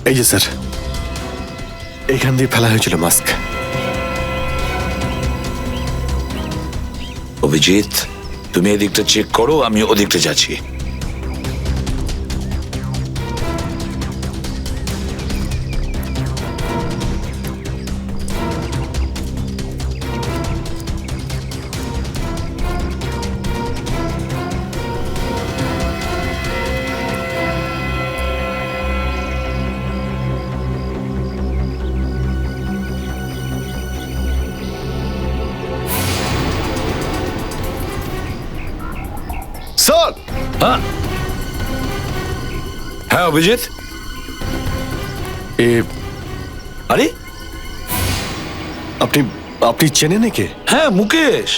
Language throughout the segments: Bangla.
এই যে স্যার, এইখান দিয়ে ফেলা হয়েছিল মাস্ক। অভিজিৎ, তুমি এদিকটা চেক করো, আমি ওদিকটা যাচ্ছি। স্যার! হ্যাঁ হ্যাঁ অভিজিৎ, আরে আপনি আপনি চেনেন একে? হ্যাঁ মুকেশ,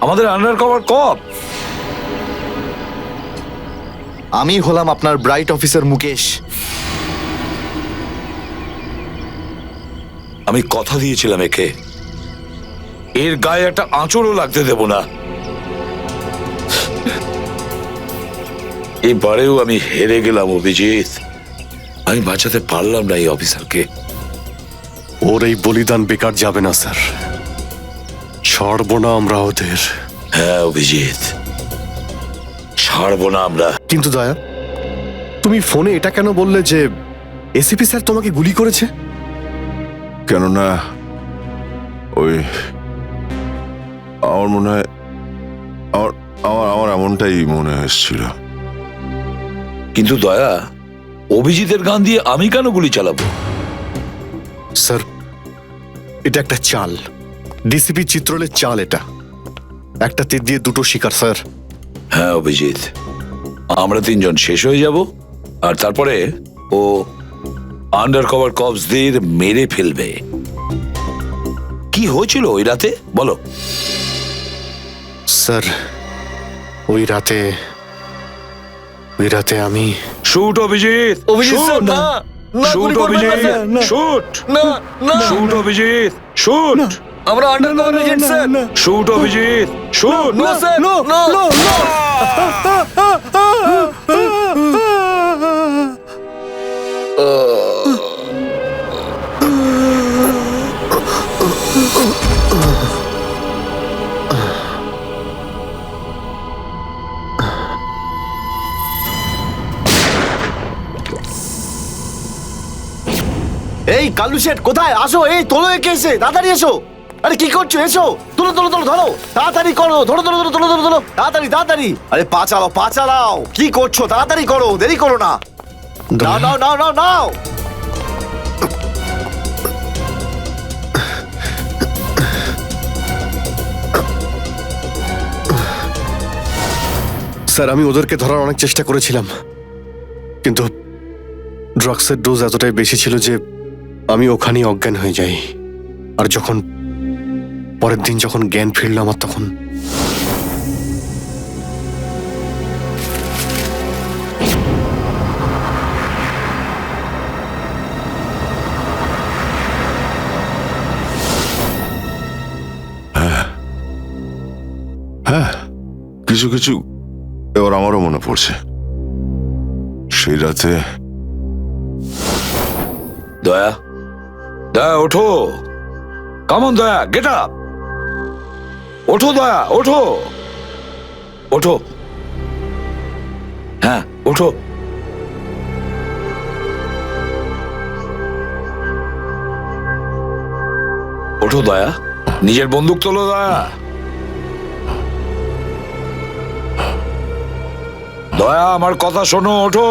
আমাদের আন্ডার কভার কপ। আমি হলাম আপনার ব্রাইট অফিসার মুকেশ। আমি কথা দিয়েছিলাম একে, এর গায়ে একটা আঁচড়ও লাগতে দেব না। এবারেও আমি হেরে গেলাম অভিজিৎ, আমি বাঁচাতে পারলাম না এই অফিসারকে। ওর এই বলিদান বেকার যাবে না স্যার, ছাড়বো না আমরা ওদের। হ্যাঁ অভিজিৎ, ছাড়বো না আমরা। কিন্তু দয়া, তুমি ফোনে এটা কেন বললে যে এসিপি স্যার তোমাকে গুলি করেছে? কেননা ওই আমার মনে হয় আমার আমার আমার এমনটাই মনে হয়েছিল। কিন্তু দয়া, অভিজিতের গান দিয়ে আমি কেন গুলি চালাবো? স্যার, এটা একটা চাল, ডিসিপি চিত্রলের চাল। এটা একটা তীর দিয়ে দুটো শিকার স্যার। হ্যাঁ অভিজিৎ, আমরা তিনজন শেষ হয়ে যাব, আর তারপরে ও আন্ডার কভার কপসদের মেরে ফেলবে। কি হয়েছিল ওই রাতে বলো? স্যার, ওই রাতে আমি শুট অভিজিৎ, অভিজিৎ স্যার, না, না, শুট গুলি করবেন না, অভিজিৎ, স্যার, না। শুট, না, না, শুট অভিজিৎ, শুট, আমরা under cover agent sir. Shoot Abhijit, shoot. না স্যার, না, না। এই কালু শেঠ কোথায়? আসো, এই তোলো একে, এসে তাড়াতাড়ি এসো। আরে কি করছো? এসো, তোলো তোলো তোলো, ধরো তাড়াতাড়ি করো, ধরো ধরো ধরো, তোলো ধরো ধরো, তাড়াতাড়ি তাড়াতাড়ি। আরে পা চালাও, পা চালাও, কি করছো? তাড়াতাড়ি করো, দেরি করো না। নাও নাও নাও নাও নাও। স্যার, আমি ওদেরকে ধরার অনেক চেষ্টা করেছিলাম, কিন্তু ড্রাগসের ডোজ এতটাই বেশি ছিল যে আমি ওখানেই অজ্ঞান হয়ে যাই। আর যখন পরের দিন যখন জ্ঞান ফিরল আমার, তখন হ্যাঁ, কিছু কিছু এবার আমারও মনে পড়ছে। সেই রাতে দয়া, দয়া ওঠো, কামন দয়া, গেট আপ, ওঠো দয়া, ওঠো, ওঠো, হ্যাঁ ওঠো। ওঠো দয়া, নিজের বন্দুক তোলো দয়া। দয়া, আমার কথা শোনো, ওঠো।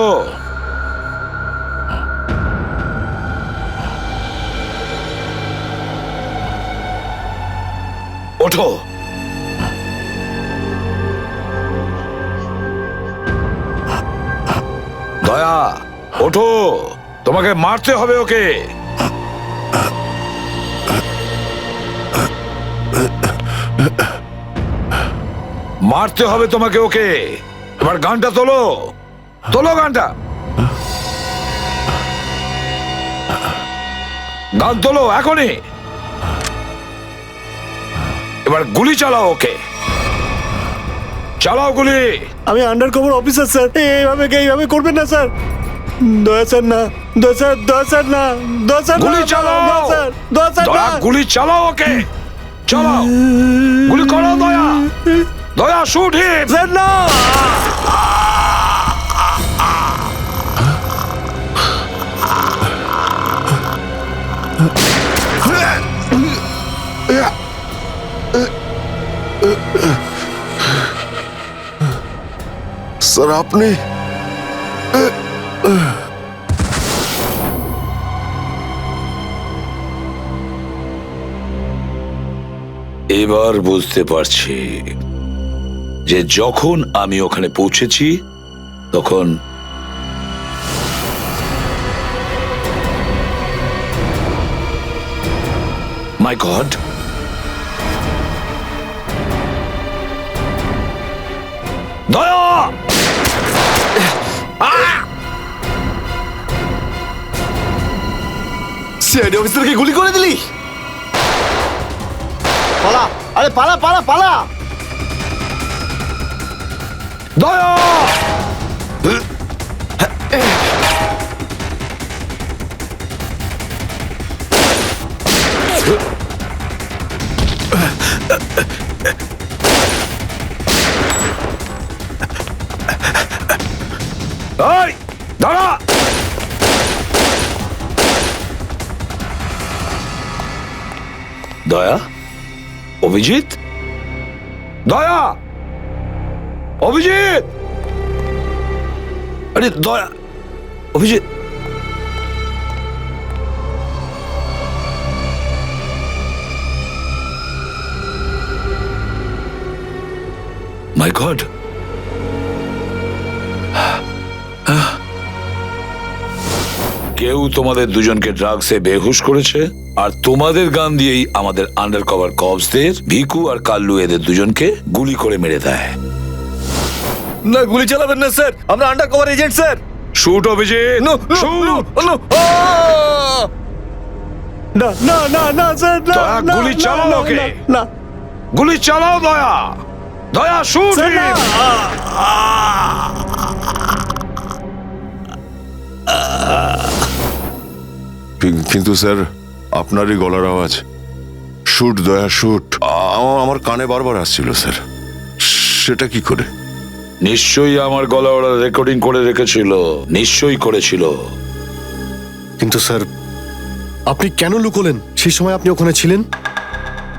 ওঠো। দয়া ওঠো, তোমাকে মারতে হবে ওকে। মারতে হবে তোমাকে ওকে। এবার গানটা তোলো, তোলো গানটা, গান তোলো এখনই। এবার গুলি চালাও ওকে, চালাও গুলি। আমি আন্ডার কভার অফিসার স্যার, এইভাবে করবেন না স্যার। দয়া স্যার না, দয়া স্যার না, দয়া স্যার গুলি চালাও দয়া, গুলি চালাও ওকে, চালাও গুলি করো দয়া, দয়া শুট হিম। স্যার না। স্যার আপনি এবার বুঝতে পারছি যে যখন আমি ওখানে পৌঁছেছি তখন মাই গড, দয়া সিআইডি অফিসারকে গুলি করে দিলি? পালা, আরে পালা পালা পালা। দয়া এই দাঁড়া, দয়া, অভিজিৎ, দয়া, অভিজিৎ, আরে দয়া, অভিজিৎ, মাই গড, কেউ তোমাদের দুজনকে ড্রাগসে বেহুশ করেছে আর তোমাদের গান দিয়েই আমাদের আন্ডার কভার কপসদের ভিকু আর কাল্লু এদের দুজনকে গুলি করে মেরে দেয়। না, গুলি চালাবেন না স্যার, আমরা under cover agent sir. Shoot Abhijit, shoot. না না না না স্যার, না দয়া, না, গুলি না, চালাও না, ওকে। না, গুলি চালাও দয়া, দয়া শুট স্যার, না। কিন্তু স্যার আপনারই গলার আওয়াজ, শুট দয়া শুট, আমার কানে বারবার আসছিল স্যার, সেটা কি করে? নিশ্চয়ই আমার গলা ওরা রেকর্ডিং করে রেখেছিল, নিশ্চয়ই করেছিল। কিন্তু স্যার আপনি কেন লুকোলেন? সেই সময় আপনি ওখানে ছিলেন।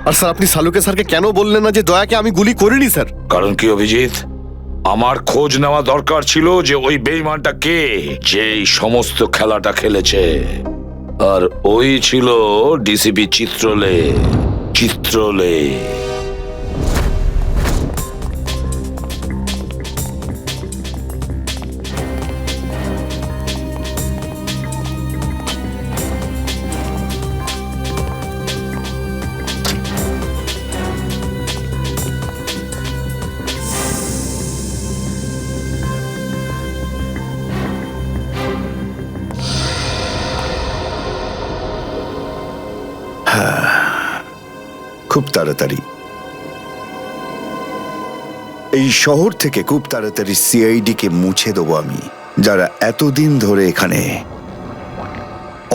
আর স্যার আপনি সালুকে স্যারকে কেন বললেন না যে দয়াকে আমি গুলি করিনি স্যার? কারণ কি অভিজিৎ, আমার খোঁজ নেওয়া দরকার ছিল যে ওই বেঈমানটা কে, যে এই সমস্ত খেলাটা খেলেছে। আর ওই ছিল ডিসিপি চিত্রলে। চিত্রলে খুব তাড়াতাড়ি এই শহর থেকে খুব তাড়াতাড়ি সিআইডি কে মুছে দেবো আমি, যারা এতদিন ধরে এখানে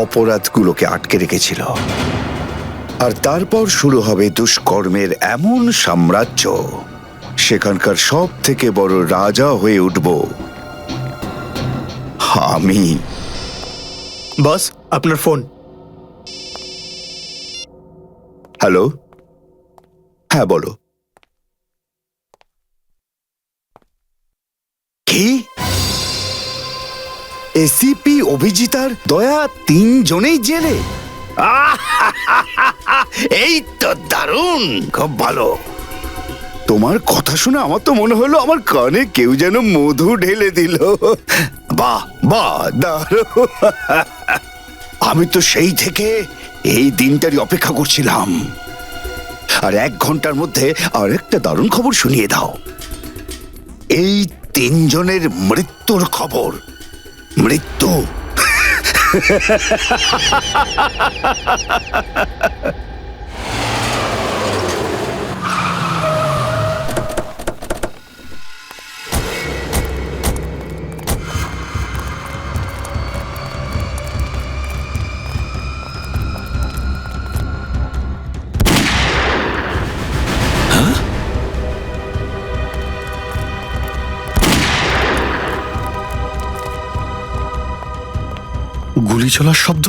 অপরাধগুলোকে আটকে রেখেছিল। আর তারপর শুরু হবে দুষ্কর্মের এমন সাম্রাজ্য, সেখানকার সব থেকে বড় রাজা হয়ে উঠব আমি। বস, আপনার ফোন। হ্যালো, হ্যাঁ বলো। কি? এসিপি অভিজিৎ আর দয়া তিনজনেই জেলে? এই তো দারুণ, খুব ভালো। তোমার কথা শুনে আমার তো মনে হলো আমার কানে কেউ যেন মধু ঢেলে দিল। বাহ বাহ, দারুণ। আমি তো সেই থেকে এই দিনটারই অপেক্ষা করছিলাম। আর 1 ঘন্টার মধ্যে আরেকটা দারুণ খবর শুনিয়ে দাও। এই তিনজনের মৃত্যুর খবর। মৃত্যু। গুলি চলার শব্দ।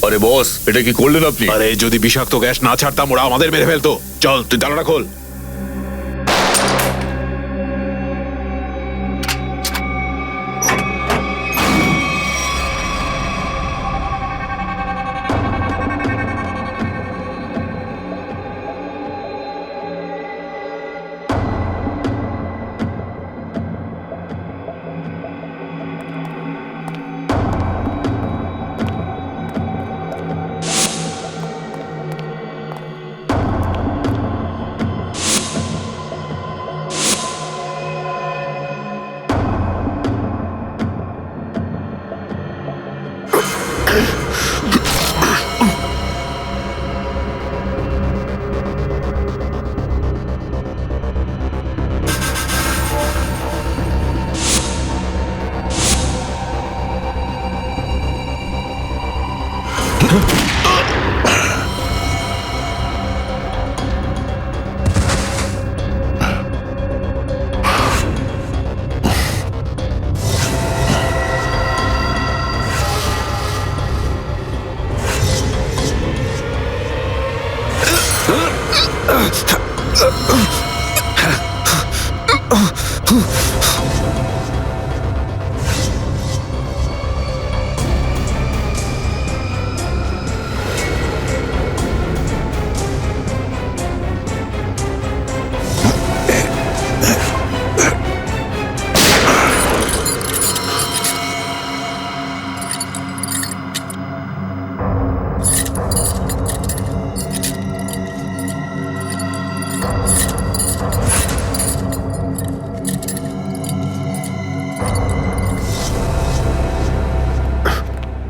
আরে বস, এটা কি করলেন আপনি? আরে যদি বিষাক্ত গ্যাস না ছাড়তাম ওরা আমাদের মেরে ফেলতো। চল তুই তালাটা খোল।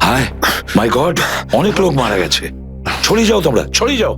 হায় মাই গড, অনেক লোক মারা গেছে। ছড়িয়ে যাও তোমরা, ছড়িয়ে যাও।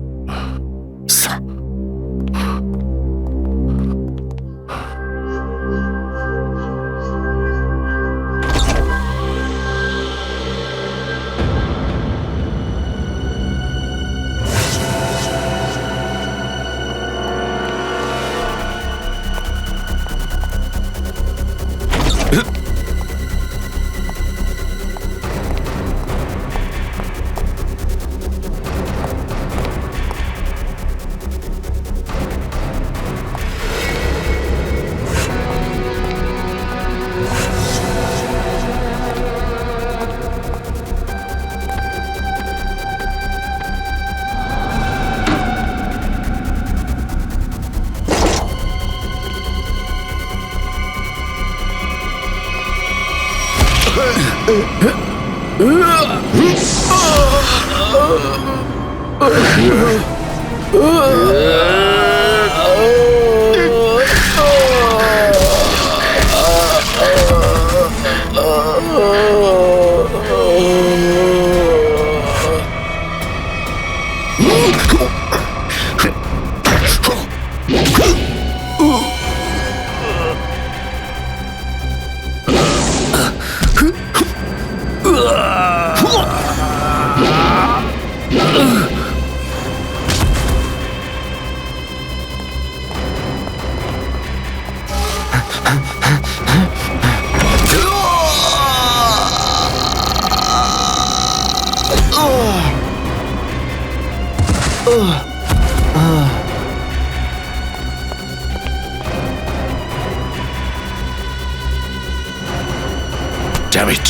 Damn it.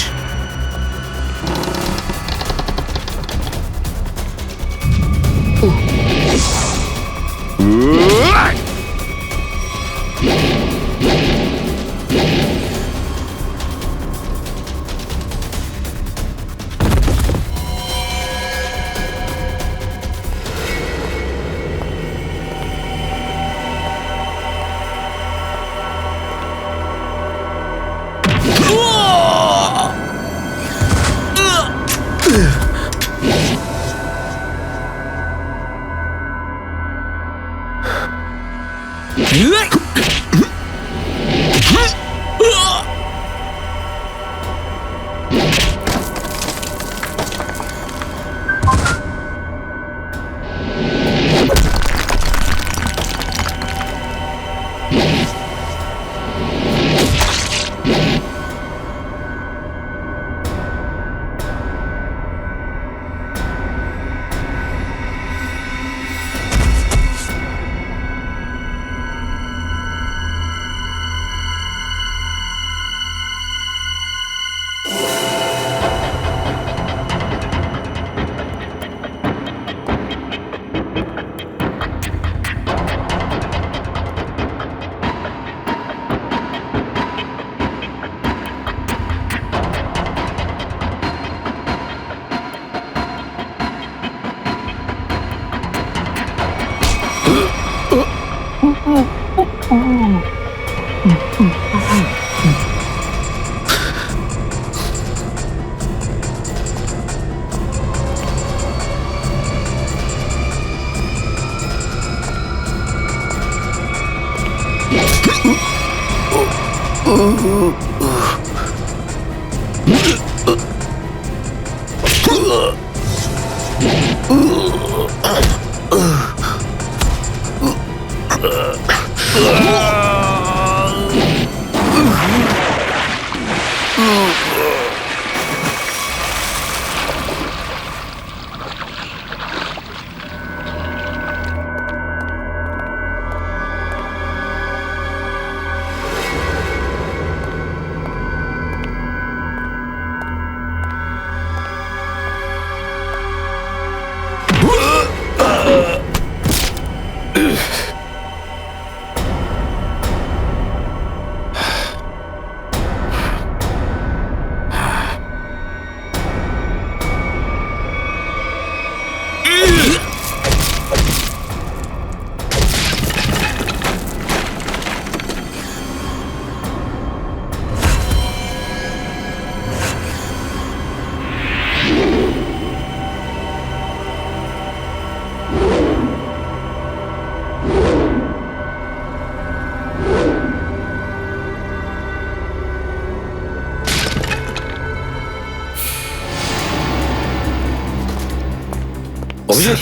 অভিজিৎ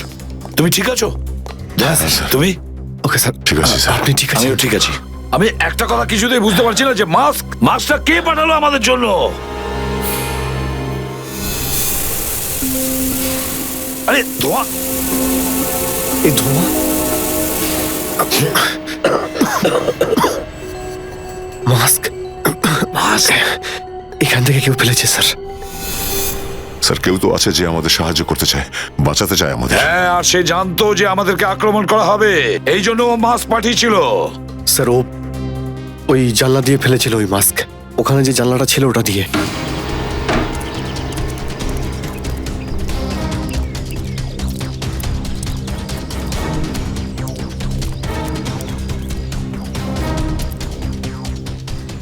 তুমি ঠিক আছো? স্যার। তুমি? ওকে স্যার, ঠিক আছে, স্যার। আপনি ঠিক আছেন? আমিও ঠিক আছি। আমি একটা কথা কিছুতেই বুঝতে পারছি না যে মাস্কটা কে পাঠালো আমাদের জন্য? আরে ধোঁয়া! এই ধোঁয়া, মাস্ক এখান থেকে কেউ ফেলেছে স্যার। স্যার, কেউ তো আছে যে আমাদের সাহায্য করতে চায়, বাঁচাতে চায় আমাদের। হ্যাঁ, আর সে জানতো যে আমাদেরকে আক্রমণ করা হবে, এই জন্য ও মাস্ক পাঠিয়েছিল। স্যার ও ওই জানলা দিয়ে ফেলেছিল ওই মাস্ক, ওখানে যে জানলাটা ছিল ওটা দিয়ে।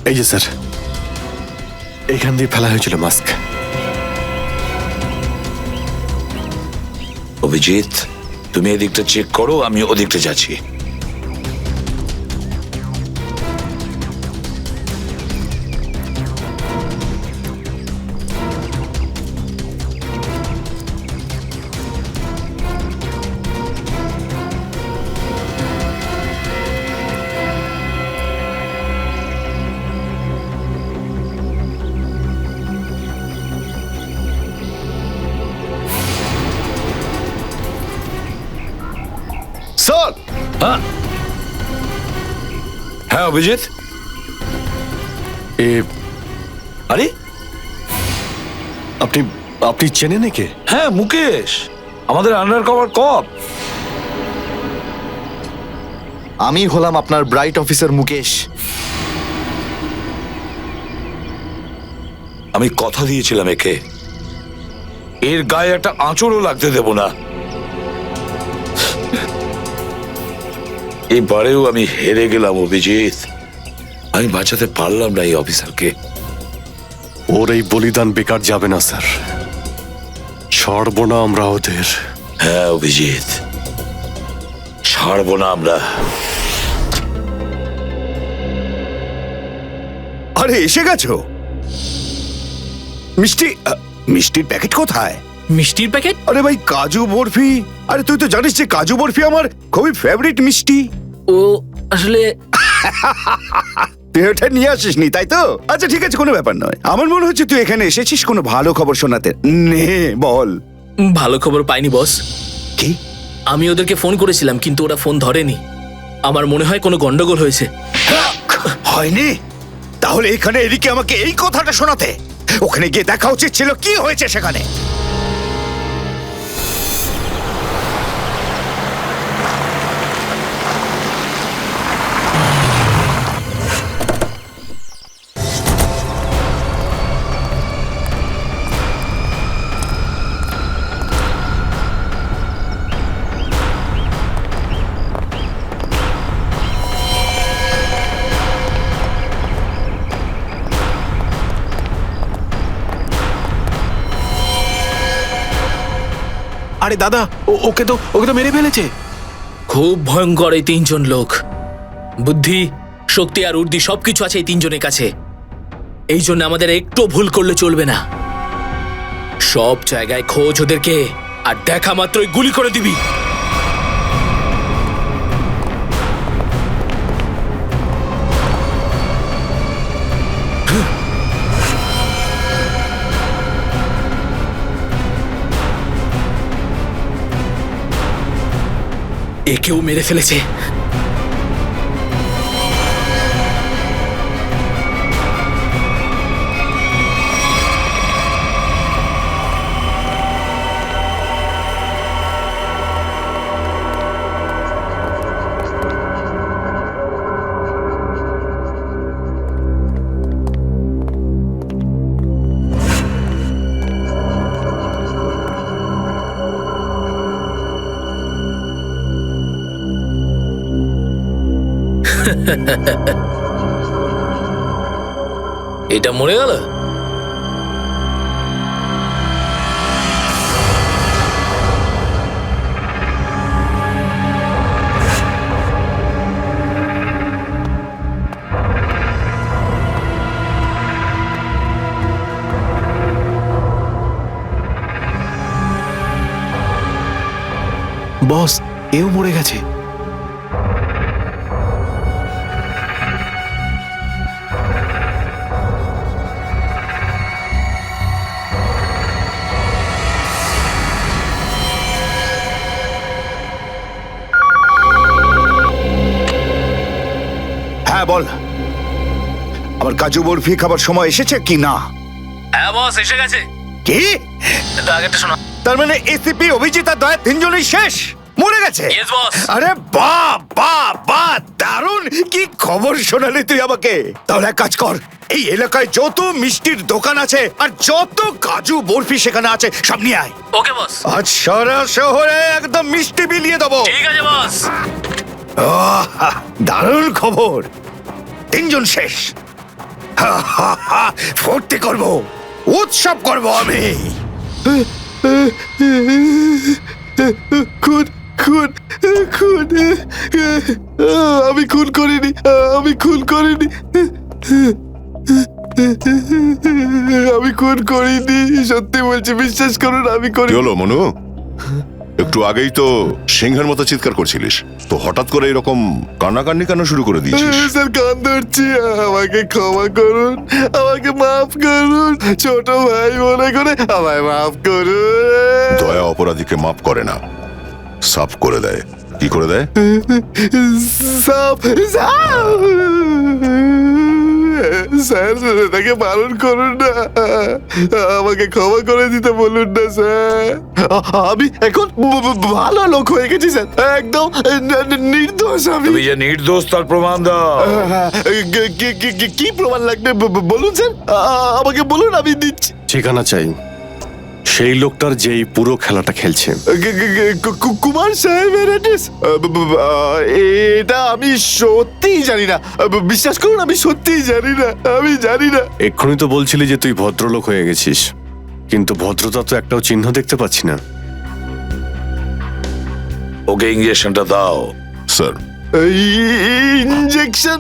এই যে স্যার, এইখান দিয়ে ফেলা হয়েছিল মাস্ক। অভিজিৎ তুমি এদিকটা চেক করো, আমি ওদিকটা যাচ্ছি। স্যার, হ্যাঁ অভিজিৎ, এ আরে আপনি আপনি চেনেন একে? হ্যাঁ মুকেশ, আমাদের আন্ডার কভার কপ। আমি হলাম আপনার ব্রাইট অফিসার মুকেশ। আমি কথা দিয়েছিলাম একে, এর গায়ে একটা আঁচড়ও লাগতে দেব না। এবারেও আমি হেরে গেলাম অভিজিৎ, আমি বাঁচাতে পারলাম না এই অফিসারকে। ওর এই বলিদান বেকার যাবে না স্যার, ছাড়বো না আমরা ওদের। হ্যাঁ অভিজিৎ, ছাড়বো না আমরা। আরে এসে গেছো? মিষ্টির প্যাকেট কোথায়? মিষ্টির প্যাকেট? আরে ভাই, কাজু বরফি। আরে তুই তো জানিস যে কাজু বরফি আমার খুবই ফেভারিট মিষ্টি। ও আসলে তুই ওটা নিয়ে আসিসনি তাই তো? আচ্ছা ঠিক আছে, কোনো ব্যাপার নয়। আমার মনে হচ্ছে তুই এখানে এসেছিস কোনো ভালো খবর শোনাতে। নে বল। ভালো খবর পাইনি বস। কি? আমি ওদেরকে ফোন করেছিলাম কিন্তু ওরা ফোন ধরেনি। আমার মনে হয় কোনো গন্ডগোল হয়েছে। হয়নি? তাহলে এখানে এদিকে আমাকে এই কথাটা শোনাতে? ওখানে গিয়ে দেখা উচিত ছিল কি হয়েছে সেখানে। আরে দাদা, ওকে তো মেরে ফেলেছে। খুব ভয়ঙ্কর এই তিনজন লোক। বুদ্ধি, শক্তি আর উর্দি সবকিছু আছে এই তিনজনের কাছে। এই জন্য আমাদের একটু ভুল করলে চলবে না। সব জায়গায় খোঁজ ওদেরকে, আর দেখা মাত্রই গুলি করে দিবি। একেও মেরে ফেলেছে। এটা মরে গেল। বস এও মরে গেছে। হ্যাঁ বল, আমার কাজু বরফি খাবার সময় এসেছে কি না? হ্যাঁ বস, এসে গেছে। কি? আগেরটা শোনো। তার মানে এসিপি, অভিজিৎ আর দয়া তিনজনই শেষ, মরে গেছে? Yes, boss. আরে বাহ বাহ বাহ, দারুণ! কি খবর শোনালি তুই আমাকে। তাহলে এক কাজ কর, এই এলাকায় যত মিষ্টির দোকান আছে আর যত কাজু বরফি সেখানে আছে সব নিয়ে আয়। ওকে বস। আজ সারা শহরে একদম মিষ্টি বিলিয়ে দেবো। ঠিক আছে বস। আহ, দারুণ খবর, তিনজন শেষ। হা, হা, হা, ফুর্তি করব, উৎসব করব আমি। খুন খুন খুন, আমি খুন করিনি, আমি খুন করিনি, আমি খুন করিনি, সত্যি বলছি, বিশ্বাস করুন আমি কি করি। হলো মনু? একটু আগেই তো সিংহের মতো চিৎকার করছিলিস, তো হঠাৎ করে এরকম কান্নাকান্নি কেন শুরু করে দিয়েছিস? স্যার কান ধরছি, আমাকে ক্ষমা করুন, আমাকে মাফ করুন, ছোট ভাই মনে করে আমায় মাফ করুন। দয়া অপরাধীকে মাপ করে না, সাফ করে দেয়। কি করে দেয়? সাপ সাপ, স্যার তাকে বারণ করুন না, আমাকে ক্ষমা করে দিতে বলুন না স্যার। আমি এখন ভালো লোক হয়ে গেছি স্যার, একদম নির্দোষ আমি। তুমি যে নির্দোষ তার প্রমাণ দাও। কি প্রমাণ লাগবে বলুন স্যার, আমাকে বলুন, আমি দিচ্ছি। ঠিকানা চাই সেই লোকটার যেই পুরো খেলাটা খেলছে। কুমার সাহেবের অ্যাড্রেস? এটা আমি সত্যিই জানি না, বিশ্বাস করুন আমি সত্যিই জানি না, আমি জানি না। এক্ষুনি তো বলছিলি যে তুই ভদ্রলোক হয়ে গেছিস, কিন্তু ভদ্রতা তো একটাও চিহ্ন দেখতে পাচ্ছি না। ওকে ইঞ্জেকশনটা দাও। Sir, injection?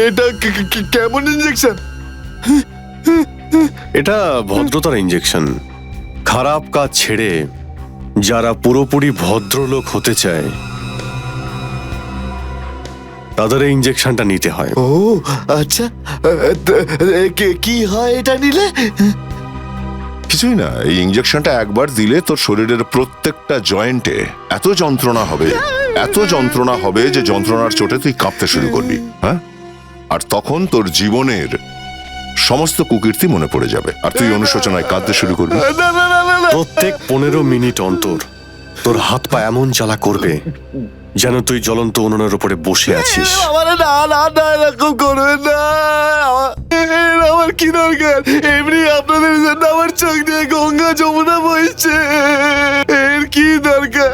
এটা কেমন ইঞ্জেকশন? এটা ভদ্রতার ইঞ্জেকশন। খারাপ কাজ ছেড়ে যারা পুরোপুরি ভদ্রলোক হতে চায় তাদের এই ইঞ্জেকশনটা নিতে হয়। ও আচ্ছা, কি হয় এটা নিলে? কিছুই না, এই ইঞ্জেকশনটা একবার দিলে তোর শরীরের প্রত্যেকটা জয়েন্টে এত যন্ত্রণা হবে, এত যন্ত্রণা হবে যে যন্ত্রণার চোটে তুই কাঁপতে শুরু করবি। হ্যাঁ, আর তখন তোর জীবনের সমস্ত কুকীর্তি মনে পড়ে যাবে, আর তুই অনুশোচনায় কাঁদতে শুরু করবি। না না না না না, প্রত্যেক 15 মিনিট অন্তর তোর হাত পা এমন জ্বালা করবে যেন তুই জ্বলন্ত উনুনের উপরে বসে আছিস। আমার না না না, এরকম করবেন না, আমার কি দরকার? এমনি আপনাদের জন্য আমার চোখ দিয়ে গঙ্গা যমুনা বইছে, এর কি দরকার?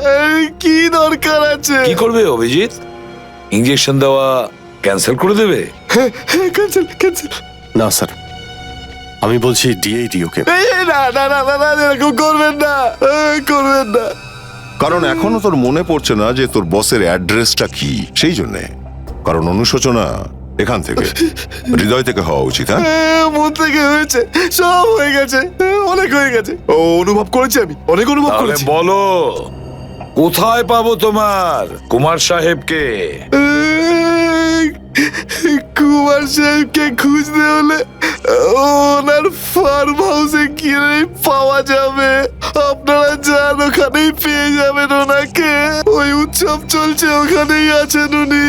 কি দরকার আছে? কি করবে অভিজিৎ? ইঞ্জেকশন দেওয়া ক্যান্সেল করে দেবে? Cancel cancel. না স্যার, আমি বলছি দিয়েই দি ওকে। না না না না, এরকম করবেন না, করবেন না। কারণ এখনো তোর মনে পড়ছে না যে তোর বসের অ্যাড্রেসটা কি, সেই জন্যে। কারণ অনুশোচনা এখান থেকে, হৃদয় থেকে হওয়া উচিত। হ্যাঁ, মন থেকে হয়েছে, সব হয়ে গেছে, অনেক হয়ে গেছে, অনুভব করেছি আমি, অনেক অনুভব তাহলে করেছি। বলো, কোথায় পাবো তোমার কুমার সাহেবকে? কুমার সাহেবকে খুঁজতে হলে ওনার ফার্ম হাউসে গিয়ে পাওয়া যাবে। আপনারা যান, ওখানেই পেয়ে যাবেন ওনাকে। ওই উৎসব চলছে, ওখানেই আছেন উনি।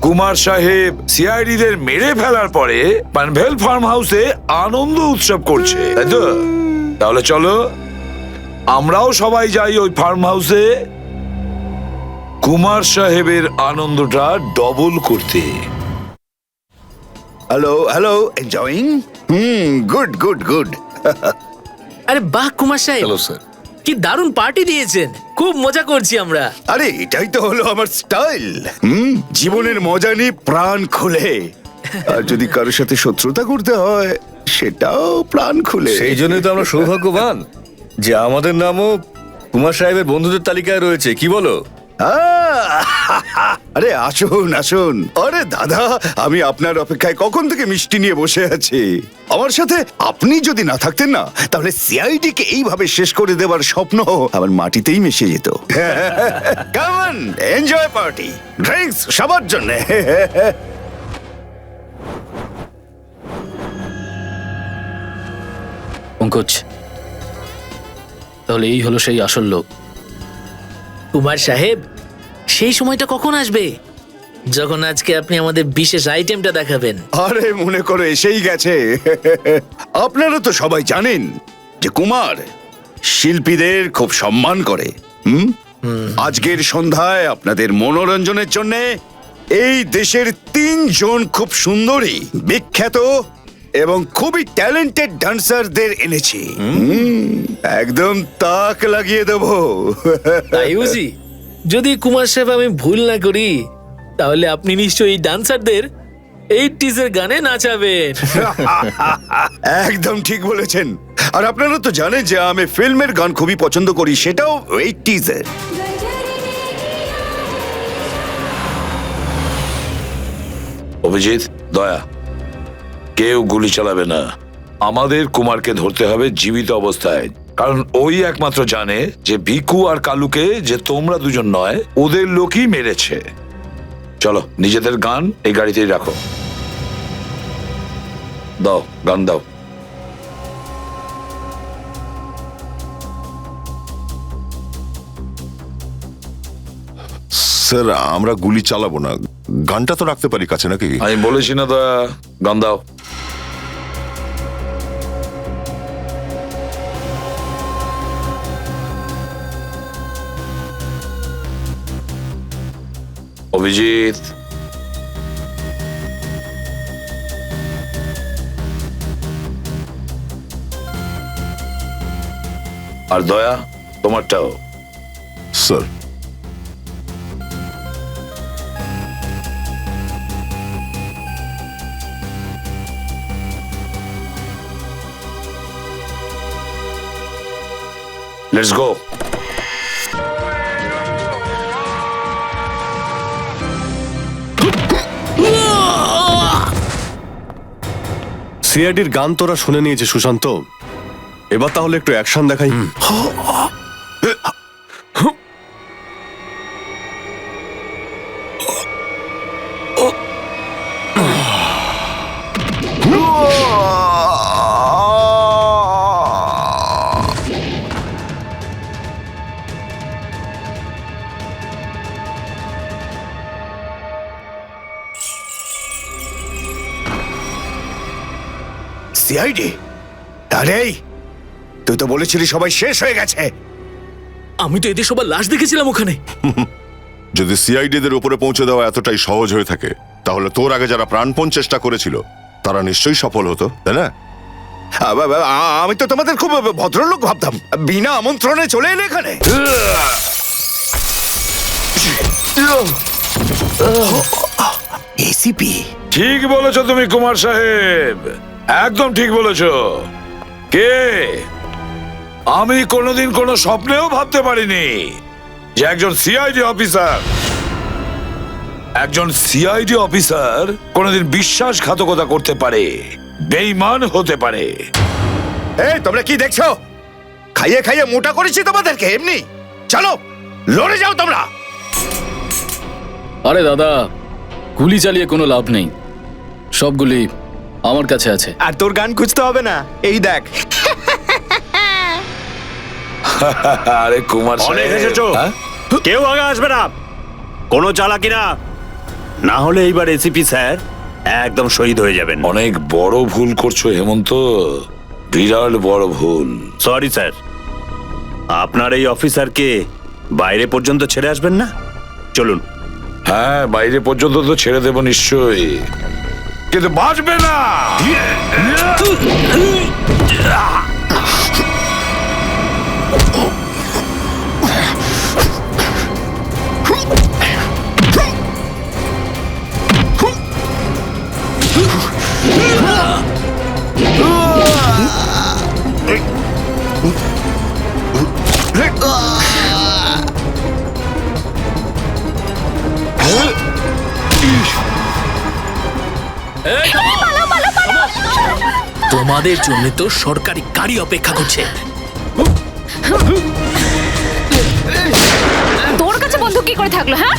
কুমার সাহেব সিআইডিদের মেরে ফেলার পরে পানভেল ফার্ম হাউসে আনন্দ উৎসব করছে, তাই তো? তাহলে চলো আমরাও সবাই যাই ওই ফার্ম হাউসে কুমার সাহেবের আনন্দটা ডবল করতে। Hello hello, enjoying? Good good good. আরে বাহ কুমার সাহেব, হ্যালো স্যার। কি দারুণ পার্টি দিয়েছেন, খুব মজা করছি আমরা। আরে এটাই তো হলো আমার স্টাইল। জীবনের মজা নিয়ে প্রাণ খুলে, আর যদি কারোর সাথে শত্রুতা করতে হয় সেটাও প্রাণ খুলে। সেই জন্যই তো আমরা সৌভাগ্যবান যে আমাদের নামও কুমার সাহেবের বন্ধুদের তালিকায় রয়েছে, কি বলো? আরে আসুন আসুন, আরে দাদা, আমি আপনার অপেক্ষায় কখন থেকে মিষ্টি নিয়ে বসে আছি। আমার সাথে আপনি যদি না থাকতেন না, তাহলে সিআইডি কে এইভাবে শেষ করে দেবার স্বপ্ন আমার মাটিতেই মিশে যেত। Come on, enjoy party, drinks সবার জন্য। পঙ্কজ, তাহলে এই হলো সেই আসল লোক। কুমার সাহেব, সেই সময়টা কখন আসবে যখন আজকে আপনি আমাদের বিশেষ আইটেমটা দেখাবেন? আরে মনে করে এসেই গেছে। আপনারা তো সবাই জানেন যে কুমার শিল্পীদের খুব সম্মান করে। আজকের সন্ধ্যায় আপনাদের মনোরঞ্জনের জন্য এই দেশের 3 জন খুব সুন্দরী, বিখ্যাত এবং খুবই ট্যালেন্টেড ডান্সারদের এনেছি। একদম তাক লাগিয়ে দেবো। তাই বুঝি? যদি কুমার সাহেব আমি ভুল না করি, তাহলে আপনি নিশ্চয়ই এই ডান্সারদের 80s এর গানে নাচাবেন। একদম ঠিক বলেছেন। আর আপনারা তো জানেন যে আমি ফিল্মের গান খুবই পছন্দ করি, সেটাও 80s এর। অভিজিৎ, দয়া, কেউ গুলি চালাবে না। আমাদের কুমারকে ধরতে হবে জীবিত অবস্থায়, কারণ ওই একমাত্র জানে যে ভিকু আর কালুকে যে তোমরা দুজন নয়, ওদের লোকই মেরেছে। চলো, নিজেদের গান এই গাড়িতেই রাখো। দাও, গান দাও। স্যার, আমরা গুলি চালাবো না, গানটা তো রাখতে পারি কাছে নাকি? আমি বলেছি না দয়া, গান দাও। অভিজিৎ, আর দয়া, তোমারটাও। Sir, let's go. সিআইডির গান তোরা শুনে নিয়েছে সুশান্ত, এবার তাহলে একটু অ্যাকশন দেখাই। সিআইডি? আরে তুই তো বলেছিলি সবাই শেষ হয়ে গেছে। আমি তো এদের সবার লাশ দেখেছিলাম ওখানে। যদি সিআইডিদের উপরে পৌঁছে দেওয়া এতটাই সহজ হয়ে থাকে, তাহলে তোর আগে যারা প্রাণপণ চেষ্টা করেছিল তারা নিশ্চয়ই সফল হতো, তাই না? আমি তো তোমাদের খুব ভদ্রলোক ভাবতাম, বিনা আমন্ত্রণে চলে এলে এখানে। এসিপি, ঠিক বলেছো তুমি কুমার সাহেব, একদম ঠিক বলেছো। কে? আমি কোনোদিন কোনো স্বপ্নেও ভাবতে পারিনি যে একজন সিআইডি অফিসার কোনোদিন বিশ্বাসঘাতকতা করতে পারে, বেঈমান হতে পারে। এই তোমরা কি দেখছো? খাইয়ে খাইয়ে মোটা করেছি তোমাদেরকে এমনি। চলো লড়ে যাও তোমরা। আরে দাদা, গুলি চালিয়ে কোনো লাভ নেই, সবগুলি আমার কাছে আছে। আর তোর গান খুঁজতে হবে না, এই দেখ। আরে কুমার অনেক সাহেব, এসেছো, হ্যাঁ? কেউ আগে আসবে না, কোনো চালাকি না, না হলে এইবার এসিপি স্যার একদম শহীদ হয়ে যাবেন। অনেক বড় ভুল করছো হেমন্ত, বিরাট বড় ভুল। সরি স্যার, আপনার এই অফিসারকে বাইরে পর্যন্ত ছেড়ে আসবেন না? চলুন। হ্যাঁ, বাইরে পর্যন্ত তো ছেড়ে দেব নিশ্চয়ই, কিন্তু বাঁচবে না। তোমাদের জন্য তো সরকারি গাড়ি অপেক্ষা করছে। তোর কাছে বন্দুক কি করে থাকলো? হ্যাঁ,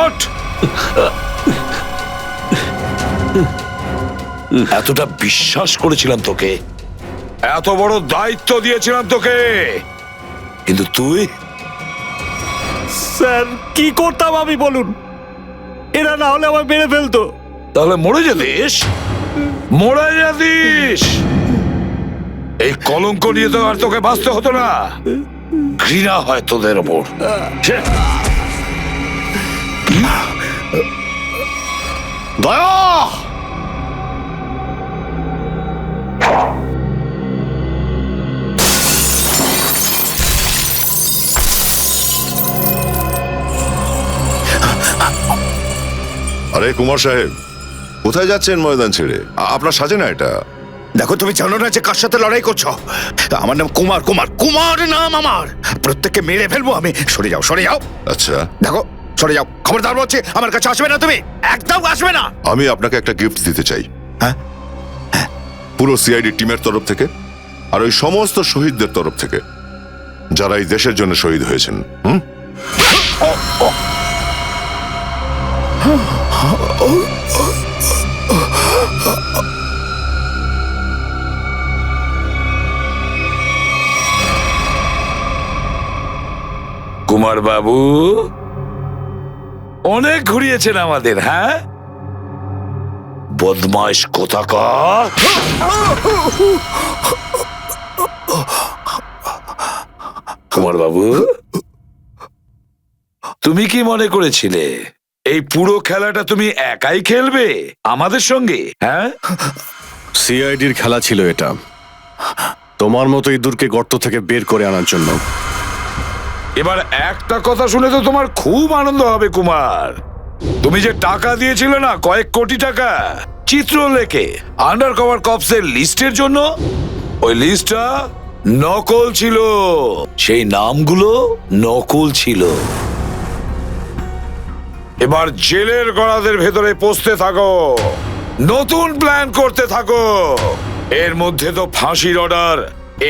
ওঠ! এতটা বিশ্বাস করেছিলাম তোকে, এত বড় দায়িত্ব দিয়েছিলাম তোকে, কিন্তু তুই স্যার কি করতাম আমি বলুন? এরা না হলে আমার মেরে ফেলতো। তাহলে মরে যেতিস, মরে যেতিস। এই কলঙ্ক নিয়ে তো আর তোকে বাঁচতে হতো না। ঘৃণা হয় তোদের ওপর। দয়া! আরে কুমার সাহেব, কোথায় যাচ্ছেন ময়দান ছেড়ে? আপনার সাজে না এটা। দেখো, তুমি জানো না যে কার সাথে লড়াই করছো? আমার নাম কুমার, কুমার, কুমার নাম আমার। প্রত্যেককে মেরে ফেলবো আমি। সরে যাও, সরে যাও। আচ্ছা, দেখো, সরে যাও। খবরদার বলছি, আমার কাছে আসবে না তুমি, একদম আসবে না। আমি আপনাকে একটা গিফট দিতে চাই। হ্যাঁ? পুরো সিআইডি টিমের তরফ থেকে আর ওই সমস্ত শহীদদের তরফ থেকে যারা এই দেশের জন্য শহীদ হয়েছেন। কুমার বাবু অনেক ঘুরিয়েছেন আমাদের। হ্যাঁ, বদমাইশ কোথাকার। কুমার বাবু, তুমি কি মনে করেছিলে এই পুরো খেলাটা তুমি একাই খেলবে আমাদের সঙ্গে? হ্যাঁ, সিআইডির খেলা ছিল এটা, তোমার মতো ইঁদুরকে গর্ত থেকে বের করে আনার জন্য। এবার একটা কথা শুনে তো তোমার খুব আনন্দ হবে কুমার। তুমি যে টাকা দিয়েছিলে না, কয়েক কোটি টাকা, চিত্রলেখে আন্ডার কভার কপসের লিস্টের জন্য, ওই লিস্টটা নকল ছিল। সেই নামগুলো নকল ছিল। এবার জেলের গড়াদের ভেতরে পৌঁছতে থাকো, নতুন প্ল্যান করতে থাকো। এর মধ্যে তো ফাঁসির অর্ডার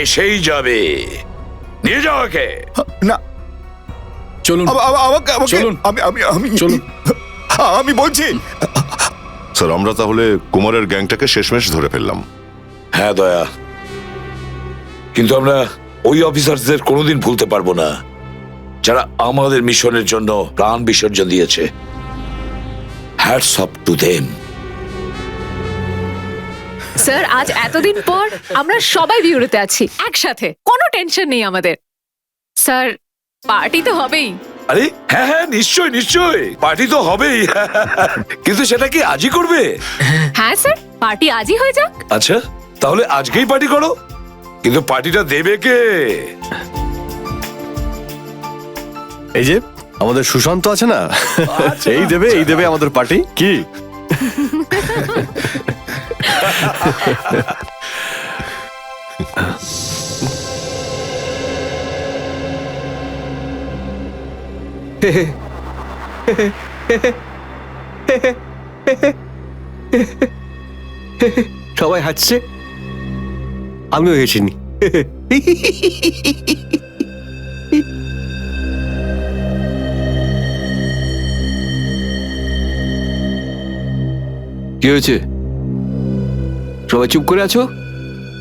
এসেই যাবে। নিয়ে যাও একে। না, চলুন চলুন। চলুন। আমি বলছি। স্যার, আমরা তাহলে কুমারের গ্যাংটাকে শেষমেশ ধরে ফেললাম। হ্যাঁ দয়া, কিন্তু আমরা ওই অফিসারদের কোনোদিন ভুলতে পারবো না। যারা আমাদের মিশনের জন্য প্রাণ বিসর্জন দিয়েছে। Hats off to them. Sir আজ এতদিন পর আমরা সবাই বিউরোতে আছি একসাথে, কোনো টেনশন নেই আমাদের। স্যার পার্টি তো হবেই। আরে হ্যাঁ হ্যাঁ, নিশ্চয় নিশ্চয়, পার্টি তো হবেই। কিন্তু সেটা কি আজই করবে? হ্যাঁ স্যার, পার্টি আজই হয়ে যাক। আচ্ছা, তাহলে আজকেই পার্টি করো। কিন্তু পার্টিটা দেবে কে? এই যে আমাদের সুশান্ত আছে না, এই দেবে আমাদের পার্টি। কি সবাই হাসছে, আমিও হেসিনি। কি হয়েছে? সবাই চুপ করে আছো?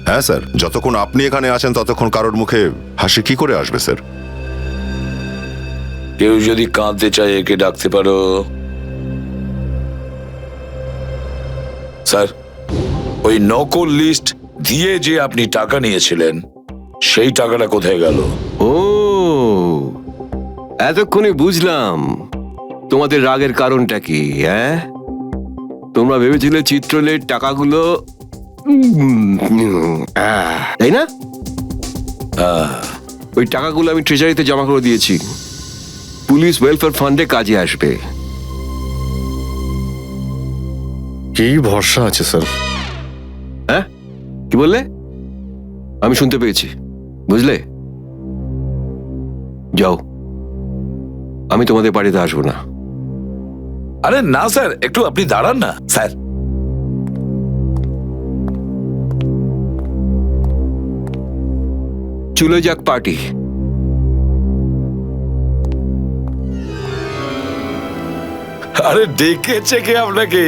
হ্যাঁ স্যার, যতক্ষণ আপনি এখানে আছেন ততক্ষণ কারোর মুখে হাসি কি করে আসবে স্যার? কেউ যদি কাঁদতে চায় একে ডাকতে পারো। স্যার, ওই নকল লিস্ট দিয়ে যে আপনি টাকা নিয়েছিলেন সেই টাকাটা কোথায় গেল? ও, এতক্ষণে বুঝলাম তোমাদের রাগের কারণটা কি। হ্যাঁ, তোমরা ভেবেছিলে চিত্রলের টাকাগুলো তাই না? ওই টাকাগুলো আমি ট্রেজারিতে জমা করে দিয়েছি, পুলিশ ওয়েলফেয়ার ফান্ডে কাজে আসবে। কি ভরসা আছে স্যার? হ্যাঁ, কি বললে? আমি শুনতে পেয়েছি, বুঝলে? যাও, আমি তোমাদের বাড়িতে আসবো না। আরে না স্যার, একটু আপনি দাঁড়ান না স্যার। চলে যাক পার্টি। আরে ডেকেছে কে আপনাকে?